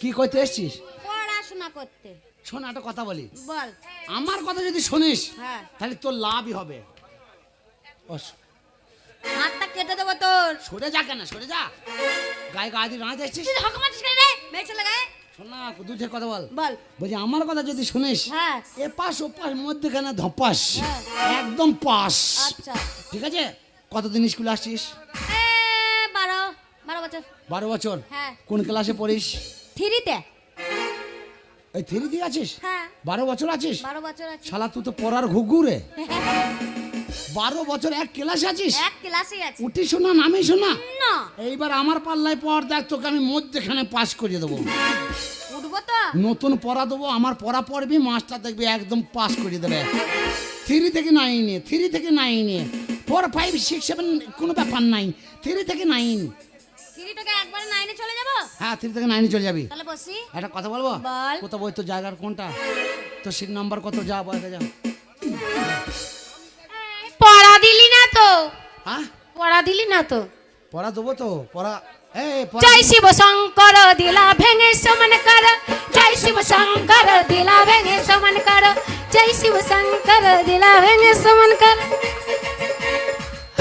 কি করতে এসছিস? পড়াশোনা করতে। শোন একটা কথা বলি, বল। আমার কথা যদি শুনিস হ্যাঁ। তাহলে তোর লাভই হবে। হাতটা কেটে দেবো তোর। সরে যা, কেন সরে যা, গায়ে গায়ে দিয়ে রাঁধতে এসছিস। তুই হক মারছিস কেন রে? মেয়ে ছেলে গায়ে। শোন না, দুধে কথা বল। বল। বলছি আমার কথা যদি শুনিস, হ্যাঁ। এ পাশ ও পাশ মধ্যখানে ধপাস, হ্যাঁ। একদম পাস। আচ্ছা। ঠিক আছে? কতদিন স্কুলে আসছিস? 12 বছর। 12 বছর। হ্যাঁ। কোন ক্লাসে পড়িস? 3-তে। এই 3 আছিস? হ্যাঁ। 12 বছর আছিস? 12 বছর আছে। শালা তুই তো পড়ার ঘুঘু রে। 12 বছর এক ক্লাসে আছিস? এক ক্লাসেই আছে। উঠি শোনা নামে শোনা। না। এইবার আমার পাল্লায় পড়, দেখ তোকে আমি মধ্যখানে পাস করিয়ে দেবো। উঠবো তো। নতুন পড়া দেবো, আমার পড়া পড়বি, মাস্টার দেখবি একদম পাস করিয়ে দেবে। 3 থেকে 9, 3 থেকে 9, 4, 5, 6, 7 কোনো ব্যাপার নাই, 3 থেকে 9। 3 থেকে একবারে 9-এ চলে যাব? হ্যাঁ, 3 থেকে 9 চলে যাবি। তাহলে বসি। একটা কথা বলবো? বল। কোথাও বই তোর জায়গার কোনটা, তোর সিট নাম্বার কত, যা বয় যা। পড়া দিলি না তো? হ্যাঁ, পড়া দিলি না তো? পড়া দেবো তো, পড়া। এই পড়া জয় শিব শঙ্কর দিলা ভেঙে সমান কর, জয় শিব শঙ্কর দিলা ভেঙে সমান কর, জয় শিব শঙ্কর দিলা ভেঙে সমান কর।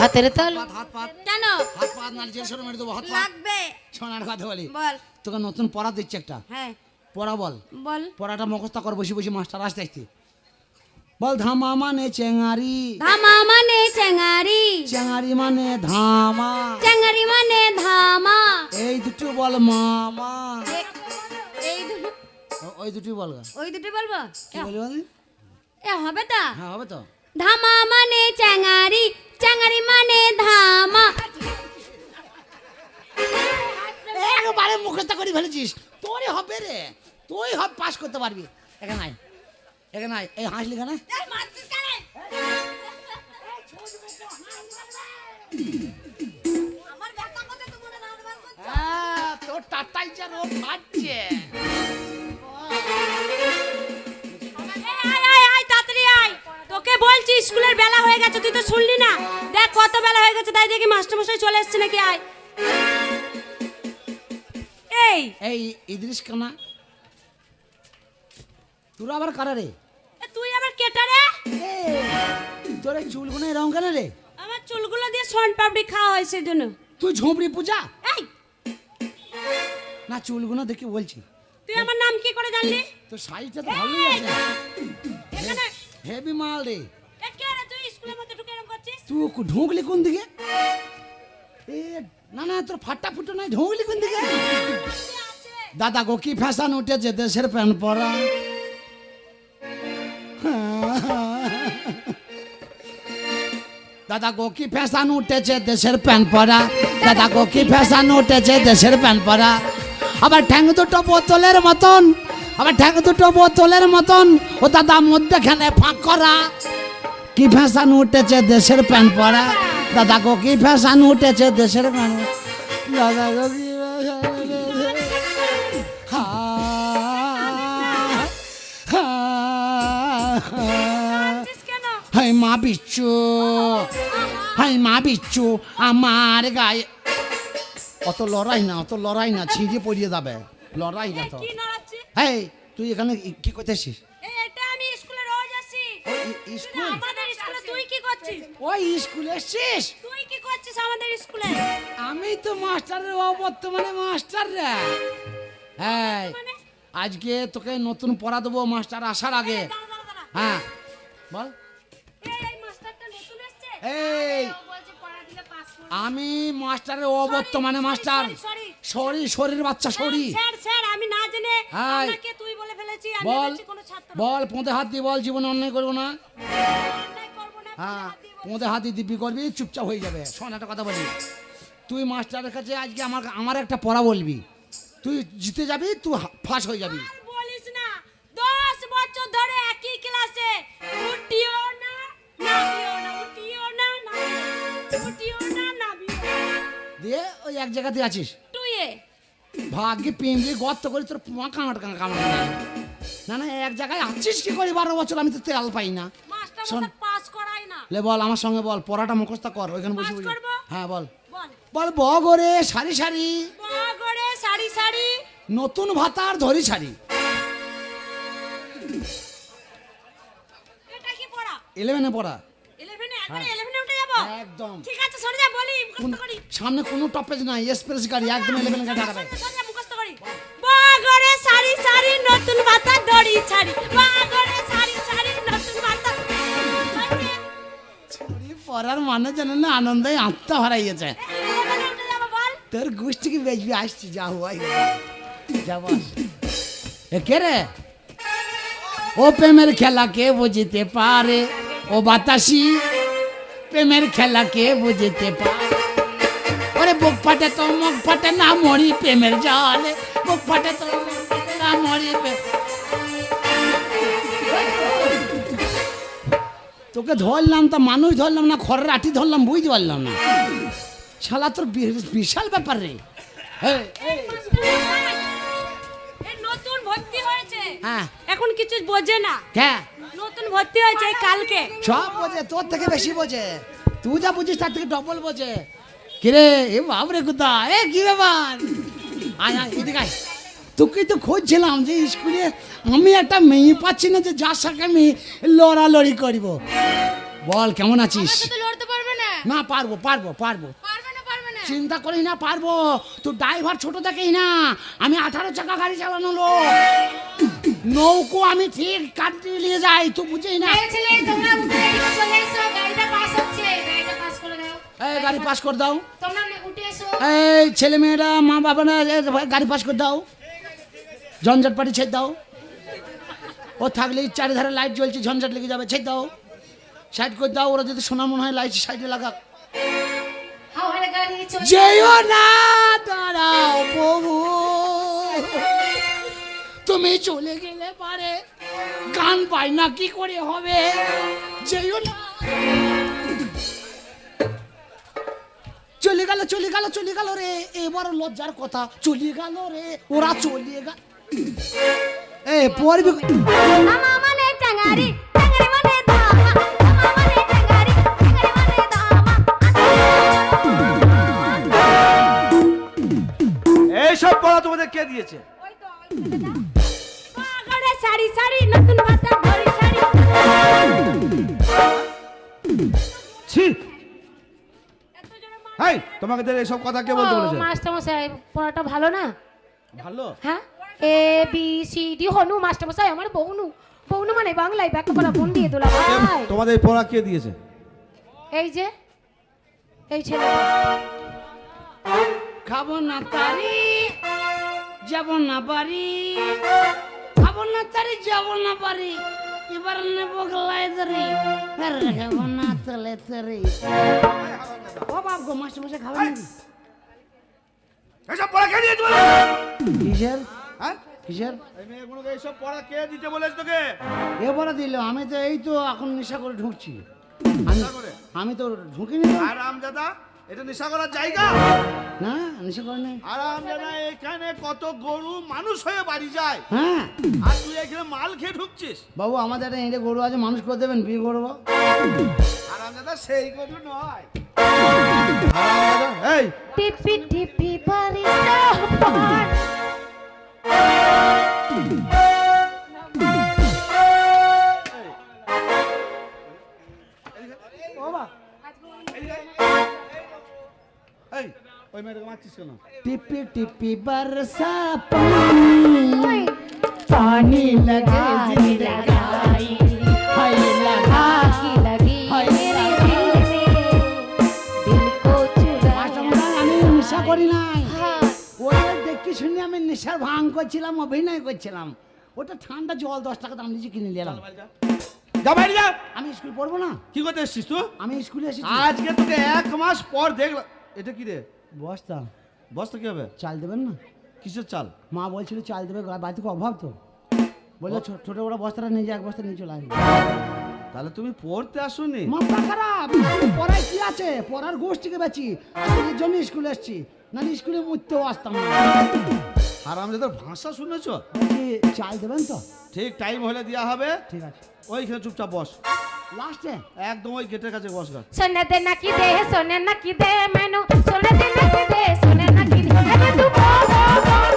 হাতের তাল। হাত পাত কেন হাত পাত না, যে সরে মেরে দেবো হাত পাত। লাগবে? শোনার কথা বলি, বল। তোকে নতুন পড়া দিচ্ছি একটা। হ্যাঁ পড়া বল। বল। পড়াটা মুখস্থ কর, বসে বসে মাস্টার আসতে আসতে বল। ধামা মানে চেঙারি, ধামা মানে চেঙ্গারি, চেঙারি মানে ধামা, চেঙ্গারি মানে ধামা। এই দুটো বল মামা। এই দুটো, ওই দুটোই বল গা। ওই দুটো বলবো? কি বলি বলি? এ হবে তো? হ্যাঁ হবে তো। ধামা মানে চেঙ্গারি, চেঙ্গারি মানে ধামা। একবারে মুখস্থ করে ফেলেছিস, তোরই হবে রে, তুই হবে, পাস করতে পারবি। এখানে আয়, এখানে আয়। এই হাসলি কেন? এই মারছিস কেন? আমার ব্যাটা কথা তো মনে না বার করছ। হ্যাঁ, তোর টাটাই যেন ফাটছে। আয় আয় আয় তাড়াতাড়ি আয়, তোকে বলছি স্কুলের বেলা হয়ে গেছে, তুই তো শুনলি না। দেখ কত বেলা হয়ে গেছে, তাই দেখি মাস্টারমশাই চলে এসেছে নাকি। আয়। এই এই ইদ্রিস কানা, তোর আবার কারা রে? এ তুই আবার কেটা রে? তোর এই চুলগুলো রং কেন রে? আমার চুলগুলো দিয়ে সোন পাপড়ি খাওয়া হয় সেজন্য। তুই ঝুমরি পূজা এই না, চুলগুলো দেখি বলছি। তুই আমার নাম কি করে জানলি? তোর সাইজটা তো ভালোই আছে, এখানে হেভি মাল রে। এ কে রে, তুই স্কুলের মধ্যে ঢুকে এরকম করছিস? তুই ঢুকলি কোন দিকে? এ না না, তোর ফাটা ফুটো নাই, ঢুকলি কোন দিকে? দাদা গো কি ফ্যাশন উঠেছে দেশের প্যান্ট পরা। দাদা গো কি ফ্যাশন উঠেছে দেশের প্যান্ট পরা, দাদা গো কি ফ্যাশন উঠেছে দেশের প্যান্ট পরা। আবার ঠ্যাং দুটো বোতলের মতন, আবার ঠ্যাং দুটো বোতলের মতন, ও দাদা মধ্যখানে ফাঁক করা। কি ফ্যাশন উঠেছে দেশের প্যান্ট পরা, দাদা গো কি ফ্যাশন উঠেছে দেশের প্যান্ট, দাদা গো কি ফ্যাশন উঠেছে। হা, হা, হা। করছিস কেন? হাই মা বিচ্ছু, হাই মা বিচ্ছু আমার গায়ে। অত লড়াই না, অত লড়াই না, ছিঁড়ে পড়িয়ে যাবে, লড়াই না তো। কি নড়াচ্ছিস? হেই তুই এখানে কি করতেছিস? এই এটা আমি স্কুলে রোজ আসি। স্কুল? আমাদের স্কুলে তুই কি করছিস? ওই স্কুলে এসছিস? তুই কি করছিস আমাদের স্কুলে? আমি তো মাস্টারের বর্তমানে মাস্টার রে। হ্যাঁ, মানে আজকে তোকে নতুন পড়া দেবো মাস্টার আসার আগে। দাঁড়া দাঁড়া দাঁড়া। হ্যাঁ বল। এই মাস্টারটা নতুন এসেছে। এই ও বলছে পড়া দিলে পাস করবে। আমি মাস্টারের অবর্তমানে মাস্টার। সরি শরীর বাচ্চা সরি। স্যার স্যার আমি না জেনে হাই। আপনাকে তুই বলে ফেলেছি। আমি বল বলছি কোনো ছাত্র বল, পোঁদে হাত দিয়ে বল, জীবনে অন্যায় করবো না। অন্যায় করবো না। হ্যাঁ, হাত দিয়ে বল। পোঁদে হাত দিয়ে দিব্যি করবি, চুপচাপ হয়ে যাবে। শোন একটা কথা বলি, তুই মাস্টারের কাছে আজকে আমার একটা পড়া বলবি, তুই জিতে যাবি, তুই ফাঁস হয়ে যাবি। আর বলিস না, 10 বছর ধরে একই ক্লাসে উঠিও না নামিও না, উঠিও না নামিও, উঠিও না নামিও। দিয়ে ওই এক জায়গাতে আছিস, তুই এ ভাগ্যে পিঁড়ি গর্ত করে তোর কামড়। না না, এক জায়গায় আছিস কি করে 12 বছর, আমি তো তেল পাই না। মাস্টার শোন। মশাই পাস করাই না। লে বল আমার সঙ্গে বল, পড়াটা মুখস্থ কর, ওইখানে বসে পাস বসে। করবো? হ্যাঁ বল বল। বল। বগরে সারি সারি, বগরে সারি সারি, নতুন ভাতা আর ধরি ছাড়ি। এটা কি পড়া? 11-এ পড়া। 11 একবারে 11 উঠে যাব? একদম। ঠিক আছে সরে যা, বলি মুখস্থ করি। সামনে কোনো টপেজ নাই, এক্সপ্রেস গাড়ি একদম 11 গাড়ি দাঁড়াবে। সরে যা, মুখস্থ করি। বাগরে সারি সারি নতুন ভাতা দড়ি ছাড়ি, বাগরে সারি সারি নতুন ভাতা। ছড়ি পড়ার মানে জানো না, আনন্দে আত্মা হারাইয়েছে। 11 উঠে যাব বল। তোর গোষ্ঠী কি বেজবি, আসছি যা হুয়াই যা বস। এ কে রে? ও প্রেমের খেলা কে বুঝিতে পারে, ও বাতাসি প্রেমের খেলা কে বুঝিতে পারে। ওরে বুক ফাটে তো মুখ ফাটে না মরি প্রেমের জলে, বুক ফাটে তো মুখ ফাটে না মরি। তোকে ধরলাম তা মানুষ ধরলাম না, খড়ের আটি ধরলাম, বুঝতে পারলাম না। শালা তোর বিশাল ব্যাপার রে। এই, এই, এই নতুন ভর্তি হয়েছে, হ্যাঁ এখন কিছু বোঝে না। কে? নতুন ভর্তি হয়েছে এই কালকে। সব বোঝে, তোর থেকে বেশি বোঝে। তুই যা বুঝিস তার থেকে ডবল বোঝে। কিরে এ বাবরে কোথা, এ কি ব্যাপার? আয় আয় এদিকে আয়। তোকে তো খুঁজছিলাম যে স্কুলে আমি একটা মেয়ে পাচ্ছি না যে যার সাথে আমি লড়ালড়ি করব। বল কেমন আছিস? তো লড়তে পারবে না। না পারবো পারবো পারবো, পারবে না, পারবে না। চিন্তা করিস না, পারবো। তোর ড্রাইভার ছোট থেকেই না, আমি 18 চাকা গাড়ি চালানো লোক। নৌকো আমি ঠিক কাটিয়ে নিয়ে যাই, তুই বুঝিস না। এই ছেলে তোমরা উঠে এদিকে চলে এসো, গাড়িটা পাস হচ্ছে, গাড়িটা পাস করে দাও। এই গাড়ি পাস করে দাও। তোমরা উঠে এসো। এই ছেলে মেয়েরা মা বাবা না, গাড়ি পাস করে দাও, ঝঞ্ঝট পাটি ছেড়ে দাও। ও থাকলে চারিধারে লাইট জ্বলছে, ঝঞ্ঝট লেগে যাবে, ছেড়ে দাও, সাইড করে দাও। ওরা যদি শোনা মনে হয় লাইট সাইডে লাগা। হাওয়ার গাড়ি চলে। যেও না, দাঁড়াও প্রভু, তুমি চলে গেলে পারে গান পাই না কি করে হবে। যেও না, চলে গেল চলে গেল চলে গেল রে, এবার লজ্জার কথা, চলে গেল রে, ওরা চলে গেল। এ পড়বি মামা মানে টাঙ্গারি, টাঙ্গারি মানে দামা, মামা মানে টাঙ্গারি, টাঙ্গারি মানে দামা। এইসব পড়া তোমাদের কে দিয়েছে? ওই তো বাগরে সারি সারি নতুন ভাতা দড়ি ছাড়ি। ছি, এত জোরে মার। এই তোমাকে এইসব কথা কে বলতে বলেছে? মাস্টার মশাই পড়াটা ভালো না? ভালো। হ্যাঁ, A B C D Hanu. Master মশাই আমার বউনু, বউনু মানে বাংলায় ব্যাখ্যা করা মন দিয়ে তোলা ভাই। তোমাদের এই পড়া কে দিয়েছে? এই যে এই ছেলে। খাবো না তারি যাব না বাড়ি, খাবো না তারি যাব না বাড়ি, এবার নেবো গলায় ধরি, খাবো না তলে তরি। ও বাপ গো, মাস্টার মশাই খাবেন নাকি? এইসব পড়া কে দিয়েছে বলে? কিসের হ্যাঁ, কিসের এই মেয়েগুলোকে এইসব পড়া কে দিতে বলেছে তোকে? এবারে দিল? আমি তো এই তো এখন নেশা করে ঢুকছি। আমি নেশা করে? আমি তো ঢুকিনি তো। আরামজাদা, এটা নেশা করার জায়গা? না নেশা করে নাই। আরামজাদা, এখানে কত গরু মানুষ হয়ে বাড়ি যায়, হ্যাঁ আর তুই এখানে মাল খেয়ে ঢুকছিস। বাবু, আমাদের একটা এঁড়ে গরু আছে, মানুষ করে দেবেন, বিয়ে করবো। আরামজাদা সেই গরু নয়। আরামজাদা, এই টিপি টিপি বারিশা পার। এই ওই মেয়েটাকে মারছিস কেন? टिपी टिपी बरसा पानी, पानी लगे जिंदगाई, हाय लगा की लगी हाय मेरे लगा। दिल में, दिल को चुराया। আমি নেশা করি নাই, हाँ, ওটা দেখি শুনে আমি নেশার ভাঙ করছিলাম, অভিনয় করছিলাম। ওটা ঠান্ডা জল 10 টাকা দাম দিয়ে কিনে নিলাম। যা বাইরে যা। আমি স্কুল পড়বো না, কি করতে এসছিস তুই? আমি স্কুলে এসেছি। আজকে তোকে 1 মাস পর দেখলাম। এটা কি রে? বস্তা বস্তা কি হবে? চাল দেবেন না? কিসের চাল? মা বলছিল চাল দেবে, বাড়িতে খুব অভাব তো, বললো ছোট বড় বস্তাটা নিয়ে যায়, এক বস্তা নিয়ে চলে আসবে। তাহলে তুমি পড়তে আসোনি? মাথা খারাপ, পড়ায় কি আছে, পড়ার গোষ্ঠীকে বেছি, এর জন্য স্কুলে এসেছি, না স্কুলে মুততেও আসতাম না। আর আমি তোর ভাষা শুনেছো? বলছি চাল দেবেন তো? ঠিক টাইম হলে দেওয়া হবে। ঠিক আছে, ওইখানে চুপচাপ বস, লাস্টে একদম ওই গেটের কাছে বস গা। सोने दे ना की दे, सोने ना की दे मैनू, सोने दे ना की दे, सोने ना की दे। अबे तू बोल बोल बोल।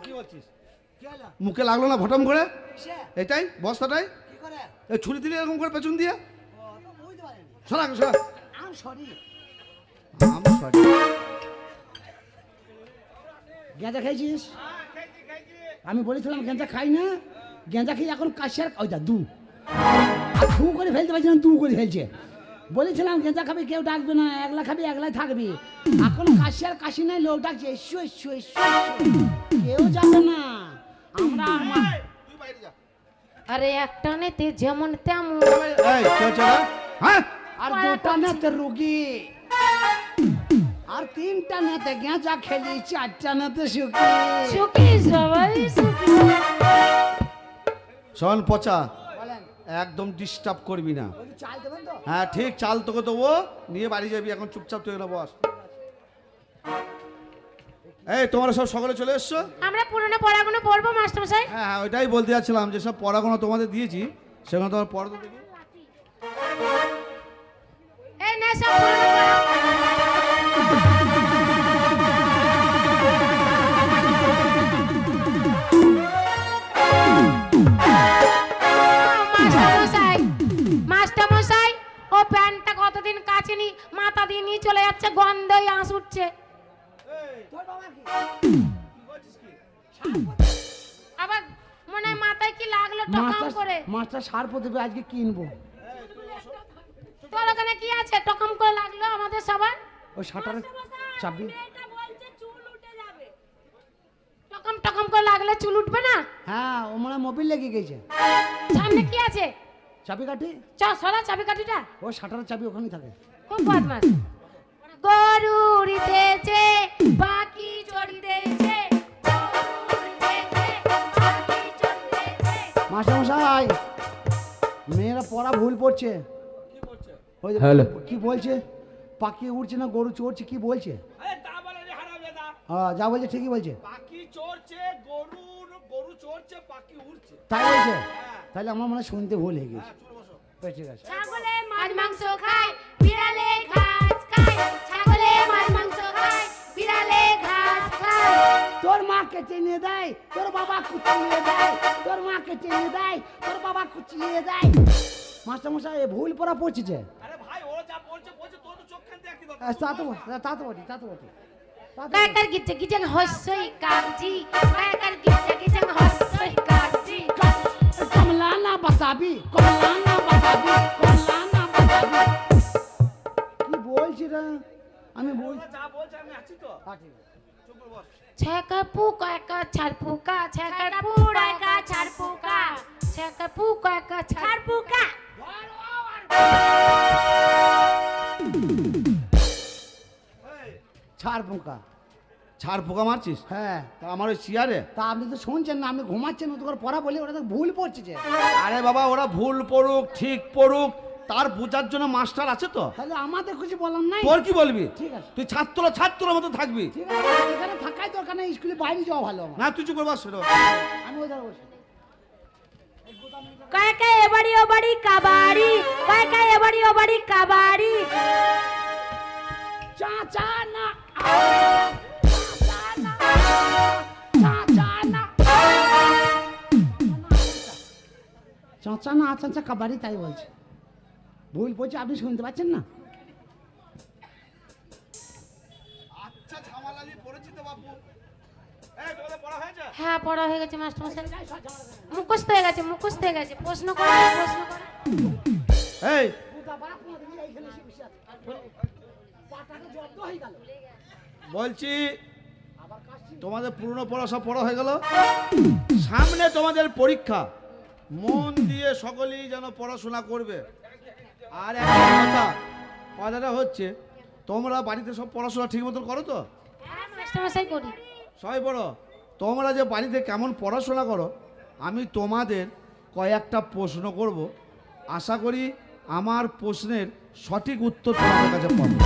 কি বলছিস? মুখে লাগলো না ভটম করে? এটাই বস্তাটাই এই ছুরি দিলে এরকম করে পেছন দিয়ে সরা সরা। গেঁজা খাইছিস? আমি বলেছিলাম গেঁজা খাই না, গেঁজা খেয়ে এখন কাশিয়ার ওইটা দু আর ফু করে ফেলতে পারছিলাম, দু করে ফেলছে। বলেছিলাম গেঁজা খাবি, কেউ ডাকবে না, একলা খাবি একলাই থাকবি। এখন কাশিয়ার কাশি নাই, লোক ডাকছে এসো এসো এসো এসো। কেউ যাবে না, আমরা তুই বাইরে যা। আরে একটা নেতে যেমন তেমন। এই কে চলা? হ্যাঁ আর দুটা নেতে রুগী, আর তিনটা নেতে গেঁজা খেলি, চারটা নেতে সুখী। সুখী সবাই সুখী। শোন পচা, বলেন একদম ডিস্টার্ব করবি না। ওই যে চাল দেবেন তো? হ্যাঁ ঠিক, চাল তোকে দেবো, নিয়ে বাড়ি যাবি। এখন চুপচাপ তুই না বস। এই তোমরা সব সকালে চলে এসছো? আমরা পুরনো পড়াগুলো পড়বো মাস্টারমশাই। হ্যাঁ হ্যাঁ, ওইটাই বলতে যাচ্ছিলাম, যে সব পড়াগুলো তোমাদের দিয়েছি সেগুলো তোমার পড়া তো দেখি। এই নে সব পুরনো পড়া। মাস্টারমশাই, মাস্টারমশাই, ও প্যান্টটা কতদিন কাচেনি, মাথা দিয়ে নিয়ে চলে যাচ্ছে, গন্ধই আঁশ উঠছে। আবার মনে হয় মাথায় কি লাগলো টকাম করে। মাছটা সার দেবে, আজকে কিনবো। তোর ওখানে কি আছে টকাম করে লাগলো আমাদের সবার? ওই শাটারে চাবি। এটা বলছে চুল উঠে যাবে। টকাম টকাম করে লাগলে চুল উঠবে না? হ্যাঁ, ও মানে মোবিল লেগে গেছে। সামনে কি আছে? চাবি কাঠি। চ সরা চাবিকাঠিটা। ও শাটারের চাবি ওখানে থাকে। খুব বদমাস। গরু উড়িতেছে পাখি চড়িতেছে, গরু উড়িতেছে পাখি চড়িতেছে। মাস্টার মশাই, মেয়েরা পড়া ভুল পড়ছে। ওই যে কি বলছে, পাখি উড়ছে না গরু চড়ছে, কি বলছে? হ্যাঁ, যা বলছে ঠিকই বলছে। পাখি চড়ছে, গরু চড়ছে, পাখি উড়ছে। তাই বলছে? তাহলে আমার মনে হয় শুনতে ভুল হয়ে গেছে। ঠিক আছে। ছাগলে মাছ মাংস খায়, বিড়ালে ঘাস খায়। ছাগলে মাছ মাংস খায়, বিড়ালে ঘাস খায়। তোর মাকে চিনিয়ে দেয়, তোর বাবা কুচিয়ে দেয়, তোর মাকে চিনিয়ে দেয়, তোর বাবা কুচিয়ে দেয়। মাস্টার মশাই এ ভুল পড়া পড়ছে। আরে ভাই, ও যা বলছে বলছে, তোর তো চোখ খান দেখি তো। তা তো বটে, তা তো বটে, তা তো বটে। কাকার গিচ্ছে গিচ্ছে হসই কাগজি, কাকার গিচ্ছে গিচ্ছে হসই কাগজি। কমলা না বাতাবি, কমলা না বাতাবি, কমলা না বাতাবি। কি বলছি রে? আমি বল। যা বলছে আমি আছি তো। হ্যাঁ, ঠিক আছে। চুপ করে বস। ছ্যাকা পুকা একা ছাড় পুকা, ছ্যাকা পুড়া একা ছাড় পুকা, ছ্যাকা পুকা একা ছাড় পুকা। ছাড় পোকা। ছাড় পোকা মারছিস? হ্যাঁ, তা আমার ওই চেয়ারে? তা আপনি তো শুনছেন না, আপনি ঘুমাচ্ছেন না, তোর পড়া বলি ওটা তো ভুল পড়ছে যে। আরে বাবা, ওরা ভুল পড়ুক ঠিক পড়ুক, তার বোঝার জন্য মাস্টার আছে তো। তাহলে আমাদের কিছু বলার নাই। তোর কি বলবি? ঠিক আছে, তুই ছাত্রের মতো থাকবি। ঠিক আছে, এখানে থাকাই দরকার নেই, স্কুলে বাইরে যাওয়া ভালো আমার। না তুই চুপ করে বস। আমি ওই জায়গায় বসি। কাকা এবাড়ি ও বাড়ি কাবাড়ি, কাকা এবাড়ি ও বাড়ি কাবাড়ি। চাচা না, চাচা না, চাচা না, চাচা না, চাচা কাবাডি, তাই বলছে। ভুল বলছে, আপনি শুনতে পাচ্ছেন না? আচ্ছা ঝামালালি পড়েছি তো বাবু। এই তোদের পড়া হয়েছে? হ্যাঁ পড়া হয়ে গেছে মাস্টারমশাই। মুখস্থ হয়ে গেছে, মুখস্থ হয়ে গেছে। প্রশ্ন করো, প্রশ্ন করো। এই বলছি, তোমাদের পুরনো পড়া সব পড়া হয়ে গেল, সামনে তোমাদের পরীক্ষা, মন দিয়ে সকলেই যেন পড়াশোনা করবে। আর একটা কথাটা হচ্ছে, তোমরা বাড়িতে সব পড়াশোনা ঠিক মতন করো তো? হ্যাঁ মাস্টারমশাই করি। সবাই পড়ো। তোমরা যে বাড়িতে কেমন পড়াশোনা করো, আমি তোমাদের কয়েকটা প্রশ্ন করব, আশা করি আমার প্রশ্নের সঠিক উত্তর তোমাদের কাছে পাবো।